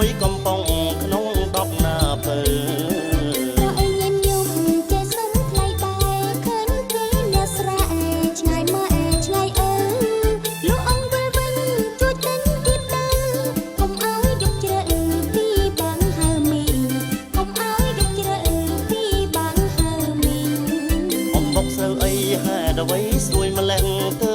មួយកំប៉ុងក្នុងដប់ណាពើក៏អីញញឹមចេះសឹងថ្លៃដែរឃើញគេអ្នកស្រែឆ្ងាយម៉ែឆ្ងាយអើលោកអង្គវិលវិញជួយទិញទៀតទៅកុំឲ្យយកជ្រើពីបាំងហើមីងកុំឲ្យយកជ្រើពីបាំងហើមីងអំបុកស្រូវអីហេតុអ្វីស្រួយម្លឹងទៅ